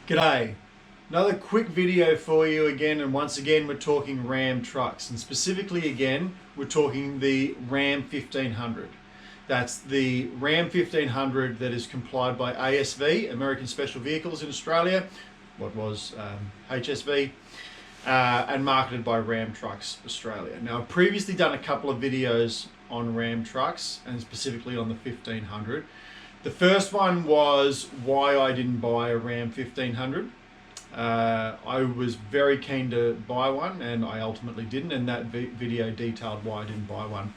G'day. Another quick video for you again, and once again we're talking Ram trucks, and specifically again we're talking the Ram 1500. That's the Ram 1500 that is complied by ASV, American Special Vehicles in Australia, what was HSV, and marketed by Ram Trucks Australia. Now, I've previously done a couple of videos on Ram trucks and specifically on the 1500. The first one was why I didn't buy a Ram 1500. I was very keen to buy one and I ultimately didn't, and that video detailed why I didn't buy one.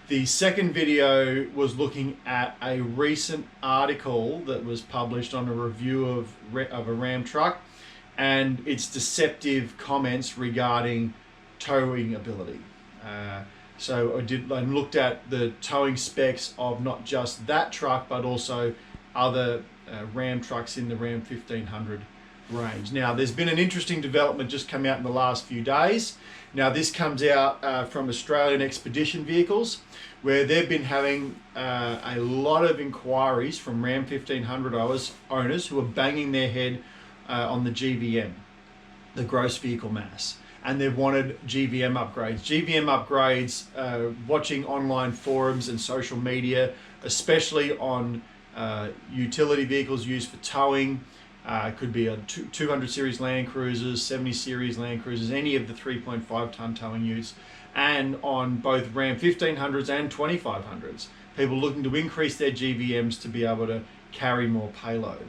The second video was looking at a recent article that was published on a review of a Ram truck and its deceptive comments regarding towing ability. So I looked at the towing specs of not just that truck, but also other Ram trucks in the Ram 1500 range. Now, there's been an interesting development just come out in the last few days. Now, this comes out from Australian Expedition Vehicles, where they've been having a lot of inquiries from Ram 1500 owners who are banging their head on the GVM, the gross vehicle mass. And they've wanted GVM upgrades. GVM upgrades, watching online forums and social media, especially on utility vehicles used for towing. Could be a 200 series Land Cruisers, 70 series Land Cruisers, any of the 3.5 ton towing utes, and on both Ram 1500s and 2500s. People looking to increase their GVMs to be able to carry more payload.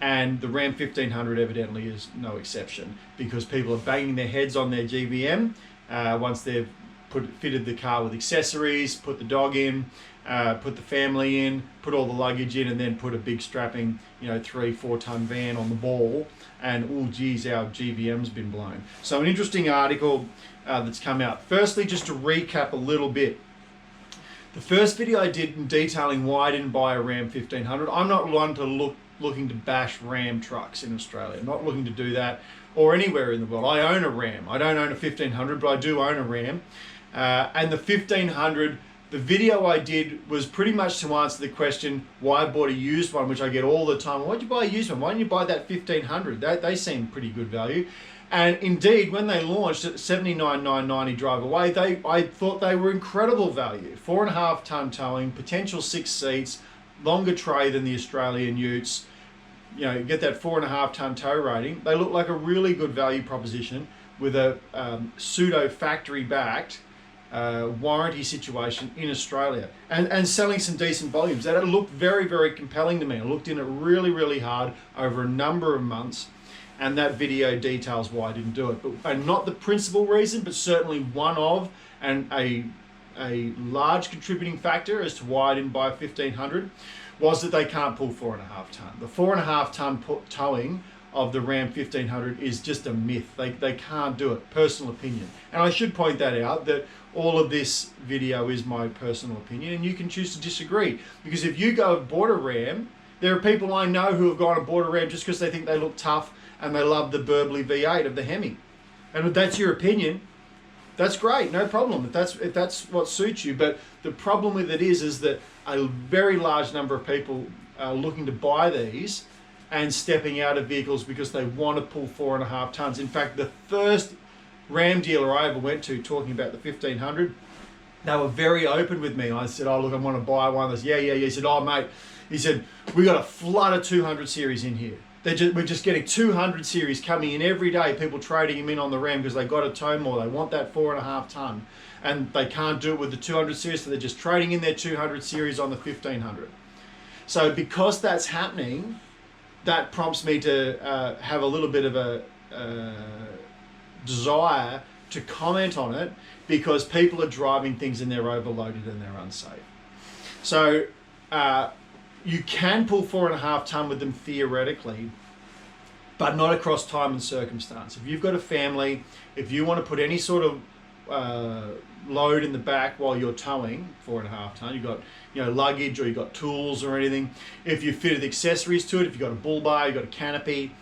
And the Ram 1500 evidently is no exception, because people are banging their heads on their GVM once they've fitted the car with accessories, put the dog in, put the family in, put all the luggage in, and then put a big strapping, 3-4 ton van on the ball, and oh geez, our GVM's been blown. So an interesting article that's come out. Firstly, just to recap a little bit, the first video I did in detailing why I didn't buy a Ram 1500. I'm not one to looking to bash Ram trucks in Australia. I'm not looking to do that, or anywhere in the world. I own a Ram. I don't own a 1500, but I do own a Ram. And the 1500, the video I did was pretty much to answer the question why I bought a used one, which I get all the time. Why'd you buy a used one? Why didn't you buy that 1500? They seem pretty good value. And indeed, when they launched at $79,990 drive away, I thought they were incredible value. 4.5 ton towing, potential 6 seats, longer tray than the Australian utes. Get that 4.5 ton tow rating. They look like a really good value proposition with a pseudo factory backed warranty situation in Australia, and selling some decent volumes. That looked very, very compelling to me. I looked in it really, really hard over a number of months, and that video details why I didn't do it. And not the principal reason, but certainly one of, and a large contributing factor as to why I didn't buy a 1500 was that they can't pull 4.5 ton. The 4.5 ton towing of the Ram 1500 is just a myth. They can't do it. Personal opinion. And I should point that out, that all of this video is my personal opinion, and you can choose to disagree. Because if you go and bought a Ram, there are people I know who have gone and bought a Ram just because they think they look tough and they love the Burbly V8 of the Hemi. And if that's your opinion, that's great, no problem, if that's what suits you. But the problem with it is that a very large number of people are looking to buy these and stepping out of vehicles because they want to pull 4.5 tons. In fact, the first Ram dealer I ever went to talking about the 1500, they were very open with me. I said, oh look, I want to buy one. They said, yeah. He said, oh mate, he said, we got a flood of 200 series in here. We're just getting 200 series coming in every day, people trading them in on the Ram because they got to tow more. They want that 4.5 ton, and they can't do it with the 200 series, so they're just trading in their 200 series on the 1500. So because that's happening, that prompts me to have a little bit of a desire to comment on it, because people are driving things and they're overloaded and they're unsafe. So you can pull 4.5 ton with them theoretically, but not across time and circumstance. If you've got a family, if you want to put any sort of load in the back while you're towing 4.5 ton, you've got luggage, or you've got tools or anything, if you fitted accessories to it, if you've got a bull bar, you've got a canopy,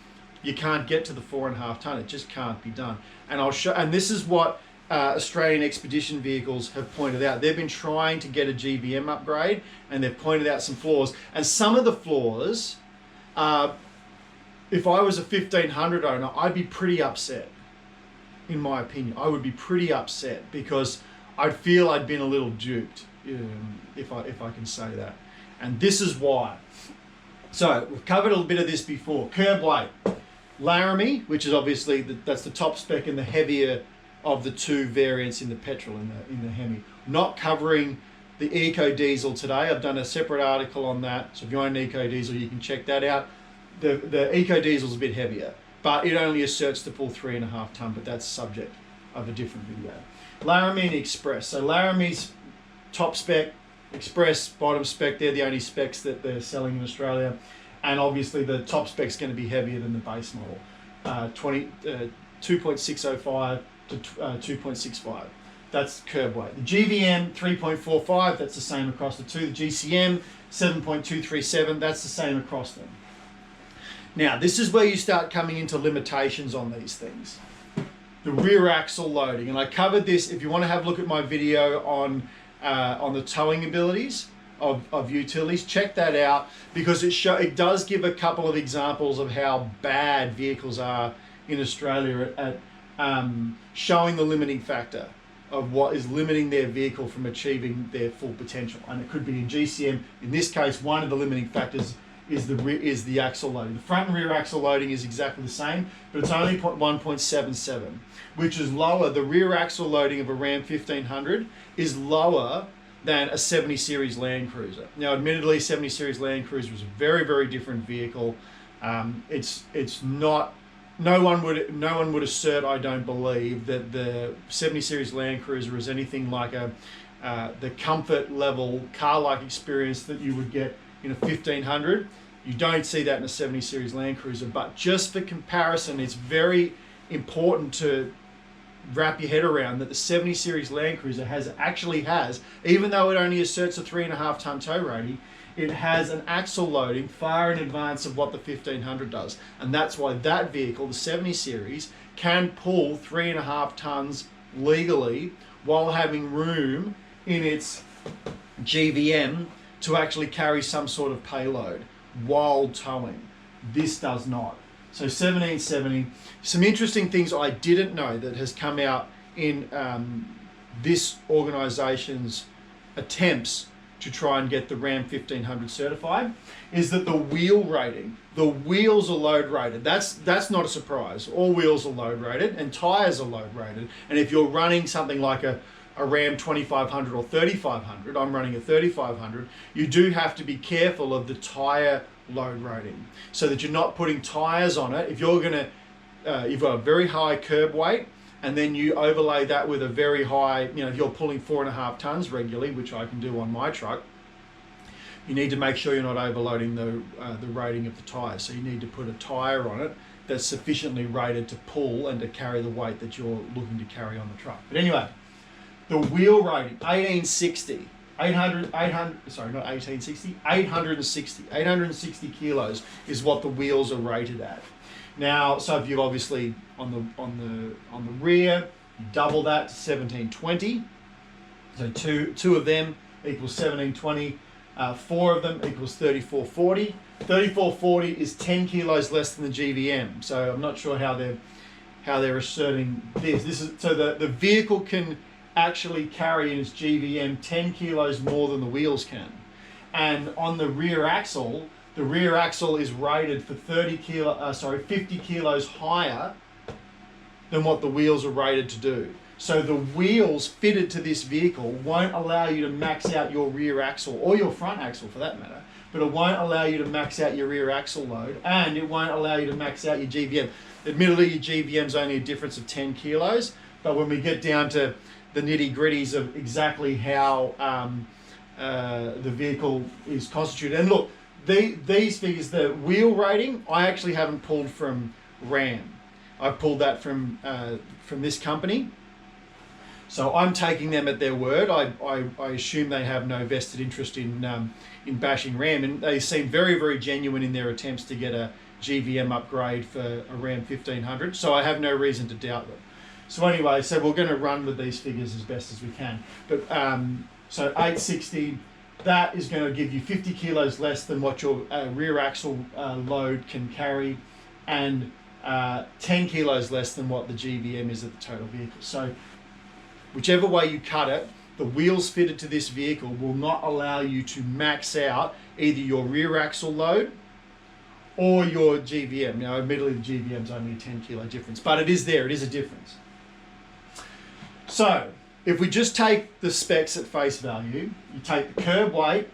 you can't get to the 4.5 ton. It just can't be done. And I'll show, and this is what Australian Expedition Vehicles have pointed out. They've been trying to get a GVM upgrade, and they've pointed out some flaws. And some of the flaws are if I was a 1500 owner, I'd be pretty upset. In my opinion, I would be pretty upset because I'd feel I'd been a little duped, if I can say that. And this is why. So we've covered a little bit of this before. Curb weight, Laramie, which is obviously that's the top spec and the heavier of the two variants in the petrol in the Hemi. Not covering the eco diesel today. I've done a separate article on that. So if you own an eco diesel, you can check that out. The eco diesel is a bit heavier, but it only asserts the full 3.5 ton. But that's subject of a different video. Laramie and Express. So Laramie's top spec, Express bottom spec. They're the only specs that they're selling in Australia, and obviously the top spec's going to be heavier than the base model. 2.605 to 2.65. That's curb weight. The GVM 3.45. That's the same across the two. The GCM 7.237. That's the same across them. Now, this is where you start coming into limitations on these things. The rear axle loading, and I covered this. If you want to have a look at my video on the towing abilities of utilities, check that out, because it does give a couple of examples of how bad vehicles are in Australia at showing the limiting factor of what is limiting their vehicle from achieving their full potential. And it could be in GCM. In this case, one of the limiting factors is the axle loading. The front and rear axle loading is exactly the same, but it's only 1.77, which is lower. The rear axle loading of a Ram 1500 is lower than a 70 series Land Cruiser. Now, admittedly, 70 series Land Cruiser was a very, very different vehicle. It's not. No one would assert, I don't believe, that the 70 series Land Cruiser is anything like the comfort level car-like experience that you would get in a 1500. You don't see that in a 70 series Land Cruiser, but just for comparison, it's very important to wrap your head around that the 70 series Land Cruiser actually has, even though it only asserts a 3.5 ton tow rating, it has an axle loading far in advance of what the 1500 does. And that's why that vehicle, the 70 series, can pull 3.5 tons legally while having room in its GVM to actually carry some sort of payload while towing. This does not. So 1770, some interesting things I didn't know that has come out in this organization's attempts to try and get the Ram 1500 certified is that the wheel rating, the wheels are load rated. That's not a surprise. All wheels are load rated and tires are load rated. And if you're running something like a Ram 2500 or 3500, I'm running a 3500, you do have to be careful of the tire load rating so that you're not putting tires on it. If you're gonna, you've got a very high curb weight, and then you overlay that with a very high, if you're pulling 4.5 tons regularly, which I can do on my truck, you need to make sure you're not overloading the rating of the tires. So you need to put a tire on it that's sufficiently rated to pull and to carry the weight that you're looking to carry on the truck. But anyway, the wheel rating, 1860. 860 kilos is what the wheels are rated at. Now, so if you obviously on the rear, you double that to 1720. So two of them equals 1720. 4 of them equals 3440. 3440 is 10 kilos less than the GVM. So I'm not sure how they're asserting this. This is so the vehicle can actually carry in its GVM 10 kilos more than the wheels can. And on the rear axle is rated for 50 kilos higher than what the wheels are rated to do. So the wheels fitted to this vehicle won't allow you to max out your rear axle, or your front axle for that matter, but it won't allow you to max out your rear axle load, and it won't allow you to max out your GVM. Admittedly, your GVM's only a difference of 10 kilos, but when we get down to the nitty-gritties of exactly how the vehicle is constituted. And look, these figures, the wheel rating, I actually haven't pulled from RAM. I've pulled that from this company. So I'm taking them at their word. I assume they have no vested interest in bashing RAM, and they seem very, very genuine in their attempts to get a GVM upgrade for a Ram 1500. So I have no reason to doubt them. So anyway, so we're going to run with these figures as best as we can. But so 860, that is going to give you 50 kilos less than what your rear axle load can carry, and 10 kilos less than what the GVM is at the total vehicle. So whichever way you cut it, the wheels fitted to this vehicle will not allow you to max out either your rear axle load or your GVM. Now, admittedly, the GVM is only a 10 kilo difference, but it is there, it is a difference. So, if we just take the specs at face value, you take the curb weight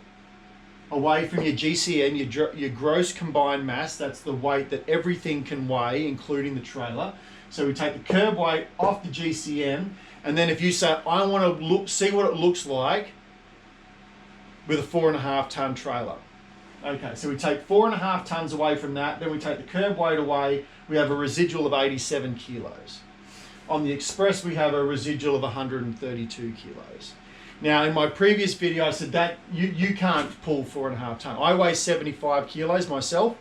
away from your GCM, your gross combined mass, that's the weight that everything can weigh, including the trailer. So we take the curb weight off the GCM, and then if you say, I want to see what it looks like with a 4.5 ton trailer. Okay, so we take 4.5 tons away from that, then we take the curb weight away, we have a residual of 87 kilos. On the Express, we have a residual of 132 kilos. Now, in my previous video, I said that you can't pull 4.5 ton. I weigh 75 kilos myself.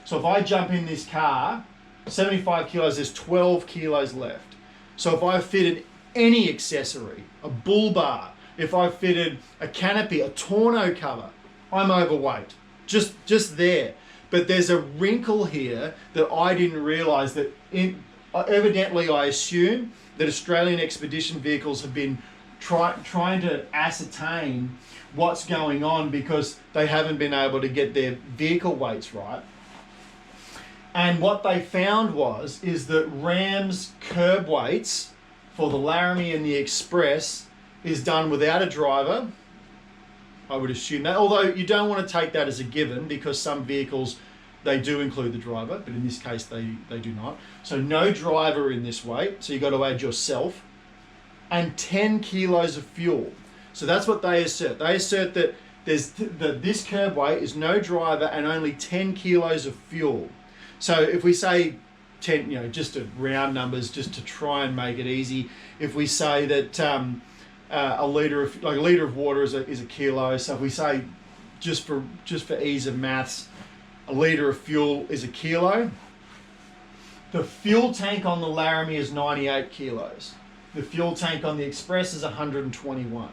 So if I jump in this car, 75 kilos, there's 12 kilos left. So if I fitted any accessory, a bull bar, if I fitted a canopy, a tonneau cover, I'm overweight. Just there. But there's a wrinkle here that I didn't realize that evidently I assume that Australian expedition vehicles have been trying to ascertain what's going on because they haven't been able to get their vehicle weights right. And what they found is that Ram's curb weights for the Laramie and the Express is done without a driver. I would assume that, although you don't want to take that as a given because some vehicles, they do include the driver, but in this case they do not. So no driver in this weight, so you've got to add yourself, and 10 kilos of fuel. So that's what they assert. They assert that this curb weight is no driver and only 10 kilos of fuel. So if we say 10, just to round numbers, just to try and make it easy, if we say that a liter of water is a kilo, so if we say just for ease of maths, a liter of fuel is a kilo. The fuel tank on the Laramie is 98 kilos. The fuel tank on the Express is 121.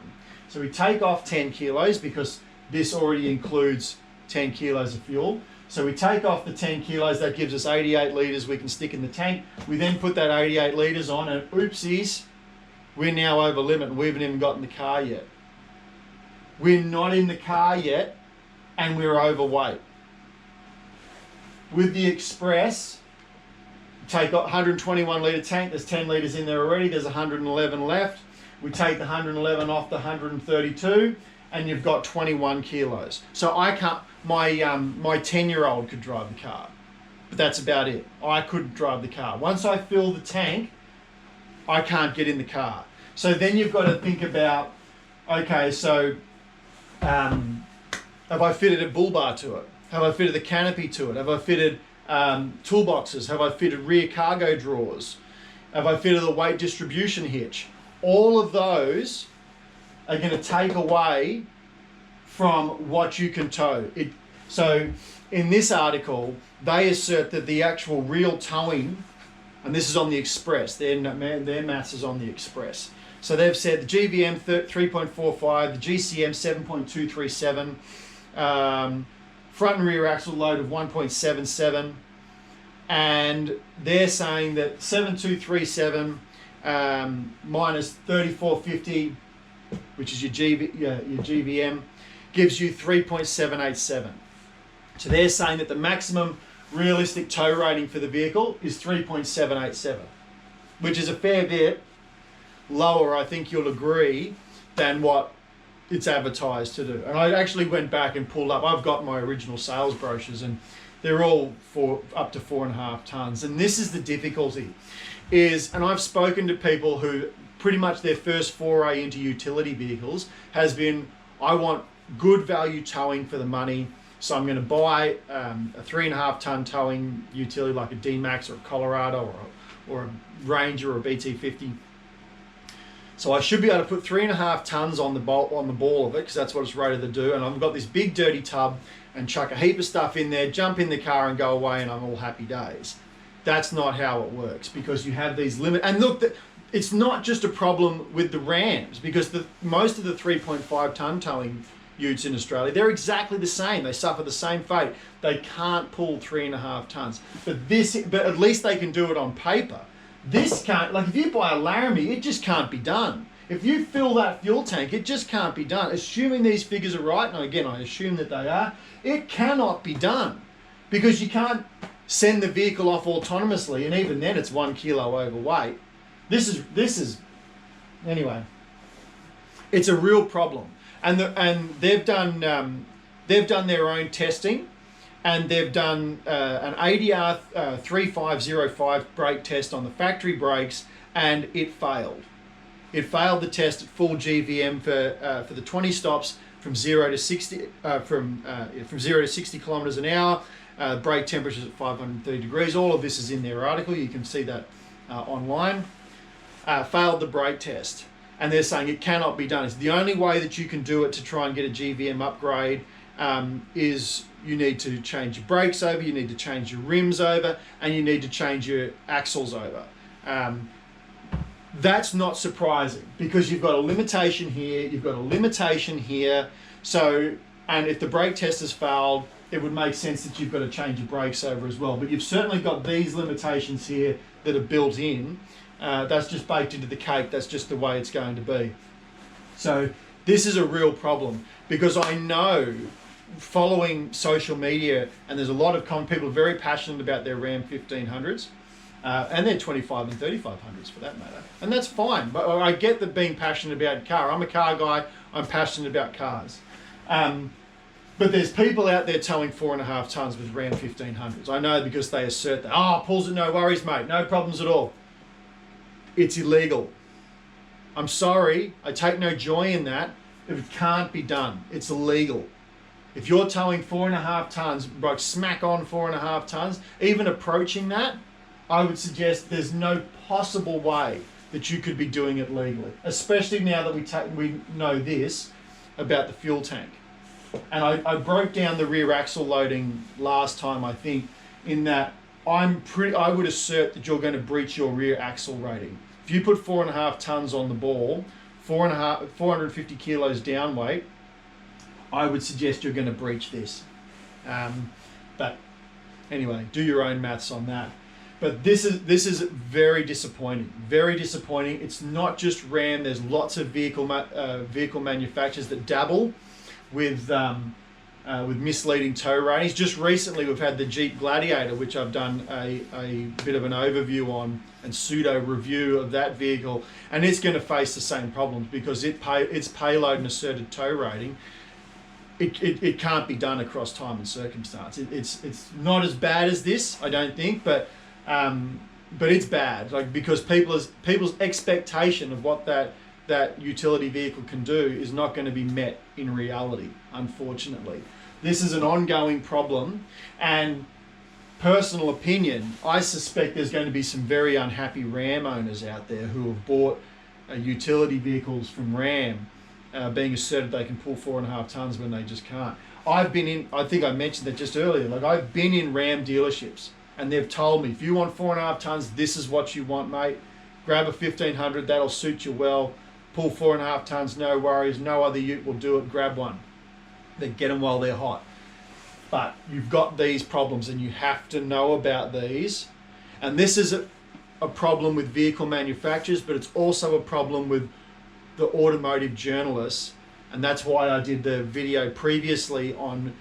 So we take off 10 kilos because this already includes 10 kilos of fuel. So we take off the 10 kilos, that gives us 88 litres we can stick in the tank. We then put that 88 litres on and oopsies, we're now over limit and we haven't even got in the car yet. We're not in the car yet and we're overweight. With the Express, take 121 litre tank, there's 10 litres in there already, there's 111 left. We take the 111 off the 132 and you've got 21 kilos. So I can't, my 10-year-old could drive the car, but that's about it. I couldn't drive the car. Once I fill the tank, I can't get in the car. So then you've got to think about, okay, so have I fitted a bull bar to it? Have I fitted the canopy to it? Have I fitted toolboxes? Have I fitted rear cargo drawers? Have I fitted the weight distribution hitch? All of those are going to take away from what you can tow. So in this article, they assert that the actual real towing, and this is on the Express, their maths is on the Express. So they've said the GVM 3.45, the GCM 7.237, front and rear axle load of 1.77, and they're saying that 7237 minus 3450, which is your GVM, gives you 3.787. So they're saying that the maximum realistic tow rating for the vehicle is 3.787, which is a fair bit lower, I think you'll agree, than what it's advertised to do. And I actually went back and pulled up, I've got my original sales brochures and they're all for up to 4.5 tons. And this is the difficulty and I've spoken to people who pretty much their first foray into utility vehicles has been, I want good value towing for the money. So I'm going to buy a 3.5 ton towing utility like a D-Max or a Colorado or a Ranger or a BT50. So I should be able to put 3.5 tons on the ball of it because that's what it's rated to do. And I've got this big dirty tub and chuck a heap of stuff in there, jump in the car and go away and I'm all happy days. That's not how it works because you have these limits. And look, it's not just a problem with the Rams because most of the 3.5 ton towing utes in Australia. They're exactly the same. They suffer the same fate. They can't pull 3.5 tons. But at least they can do it on paper. This can't, like if you buy a Laramie, it just can't be done. If you fill that fuel tank, it just can't be done. Assuming these figures are right, and again, I assume that they are, it cannot be done because you can't send the vehicle off autonomously, and even then it's 1 kilo overweight. This is anyway. It's a real problem, and they've done their own testing, and they've done an ADR 3505 brake test on the factory brakes, and it failed. It failed the test at full GVM for the 20 stops from 0 to 60 from 0 to 60 kilometers an hour. Brake temperatures at 530 degrees. All of this is in their article. You can see that online. Failed the brake test, and they're saying it cannot be done. It's the only way that you can do it to try and get a GVM upgrade is you need to change your brakes over, you need to change your rims over, and you need to change your axles over. That's not surprising because you've got a limitation here, you've got a limitation here. So, and if the brake test has failed, it would make sense that you've got to change your brakes over as well. But you've certainly got these limitations here that are built in. That's just baked into the cake. That's just the way it's going to be. So this is a real problem because I know following social media, and there's a lot of people are very passionate about their Ram 1500s. And their 25 and 3500s for that matter. And that's fine, but I get that being passionate about a car. I'm a car guy, I'm passionate about cars. But there's people out there towing 4.5 tons with Ram 1500s. I know because they assert that, oh, pulls it, no worries, mate, no problems at all. It's illegal. I'm sorry, I take no joy in that. It can't be done, it's illegal. If you're towing 4.5 tons, like smack on 4.5 tons, even approaching that, I would suggest there's no possible way that you could be doing it legally, especially now that we know this about the fuel tank. And I broke down the rear axle loading last time, I think, in that I would assert that you're going to breach your rear axle rating. If you put 4.5 tons on the ball, 450 kilos down weight, I would suggest you're going to breach this. But anyway, do your own maths on that. But this is very disappointing. Very disappointing. It's not just Ram. There's lots of vehicle manufacturers that dabble with misleading tow ratings. Just recently, we've had the Jeep Gladiator, which I've done a bit of an overview on and pseudo review of that vehicle, and it's going to face the same problems because its payload and asserted tow rating. It can't be done across time and circumstance. It's not as bad as this, I don't think, but it's bad, like, because people's expectation of what that utility vehicle can do is not going to be met in reality, unfortunately. This is an ongoing problem, and personal opinion, I suspect there's going to be some very unhappy Ram owners out there who have bought utility vehicles from Ram, being asserted they can pull 4.5 tons when they just can't. I think I mentioned that just earlier, like I've been in Ram dealerships, and they've told me, if you want 4.5 tons, this is what you want, mate. Grab a 1500, that'll suit you well. Pull 4.5 tons, no worries. No other ute will do it. Grab one. They get them while they're hot. But you've got these problems, and you have to know about these. And this is a problem with vehicle manufacturers, but it's also a problem with the automotive journalists. And that's why I did the video previously on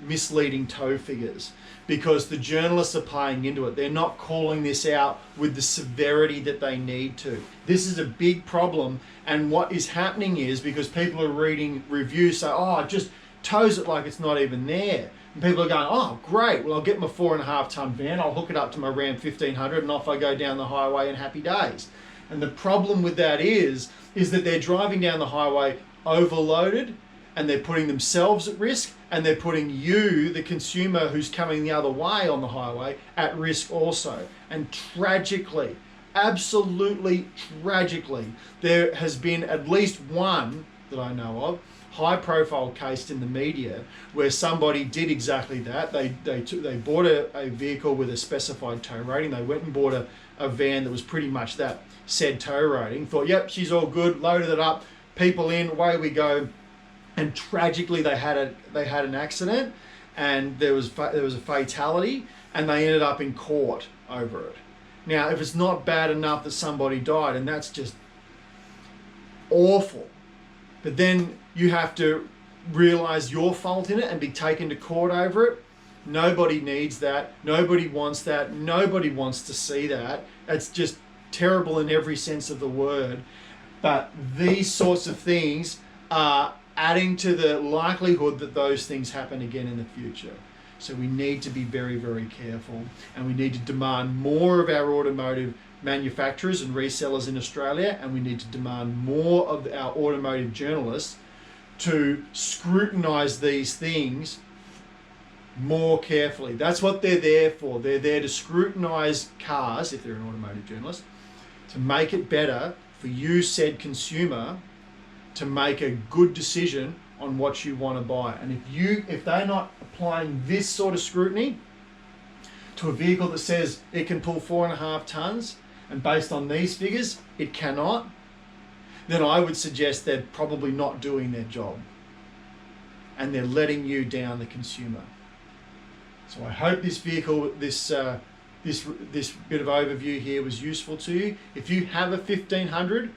misleading tow figures, because the journalists are playing into it. They're not calling this out with the severity that they need to. This is a big problem, and what is happening is, because people are reading reviews say, oh, it just tows it like it's not even there. And people are going, oh, great, well, I'll get my 4.5 ton van, I'll hook it up to my Ram 1500, and off I go down the highway in happy days. And the problem with that is that they're driving down the highway overloaded, and they're putting themselves at risk, and they're putting you, the consumer who's coming the other way on the highway, at risk also. And tragically, absolutely tragically, there has been at least one that I know of, high-profile case in the media where somebody did exactly that. They bought a vehicle with a specified tow rating. They went and bought a van that was pretty much that said tow rating. Thought, yep, she's all good. Loaded it up. People in, away we go. and tragically they had an accident, and there was a fatality, and they ended up in court over it. Now, if it's not bad enough that somebody died, and that's just awful, but then you have to realize your fault in it and be taken to court over it. Nobody needs that. Nobody wants that. Nobody wants to see that. It's just terrible in every sense of the word. But these sorts of things are adding to the likelihood that those things happen again in the future. So we need to be very, very careful, and we need to demand more of our automotive manufacturers and resellers in Australia, and we need to demand more of our automotive journalists to scrutinize these things more carefully. That's what they're there for. They're there to scrutinize cars, if they're an automotive journalist, to make it better for you, said consumer, to make a good decision on what you want to buy. And if they're not applying this sort of scrutiny to a vehicle that says it can pull 4.5 tons, and based on these figures, it cannot, then I would suggest they're probably not doing their job, and they're letting you down, the consumer. So I hope this vehicle, this bit of overview here was useful to you. If you have a 1500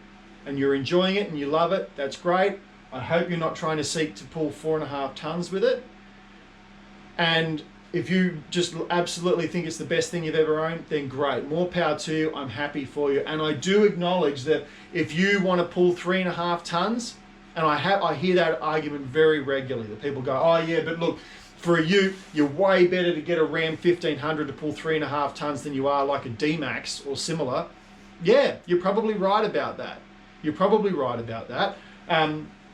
and you're enjoying it and you love it, that's great. I hope you're not trying to seek to pull 4.5 tons with it. And if you just absolutely think it's the best thing you've ever owned, then great. More power to you. I'm happy for you. And I do acknowledge that if you want to pull 3.5 tons, and I hear that argument very regularly, that people go, oh yeah, but look, for a ute, you're way better to get a Ram 1500 to pull 3.5 tons than you are like a D-Max or similar. Yeah, you're probably right about that. You're probably right about that.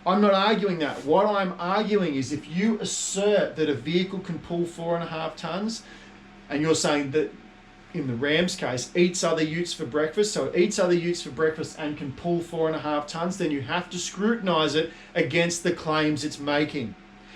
I'm not arguing that. What I'm arguing is if you assert that a vehicle can pull 4.5 tons, and you're saying that in the Ram's case, eats other utes for breakfast, so it eats other utes for breakfast and can pull 4.5 tons, then you have to scrutinize it against the claims it's making.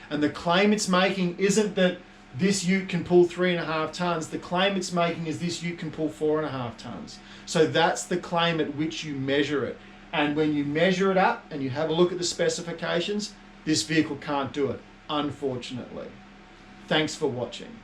And the claim it's making isn't that this ute can pull 3.5 tons. The claim it's making is this ute can pull 4.5 tons. So that's the claim at which you measure it. And when you measure it up and you have a look at the specifications, this vehicle can't do it, unfortunately. Thanks for watching.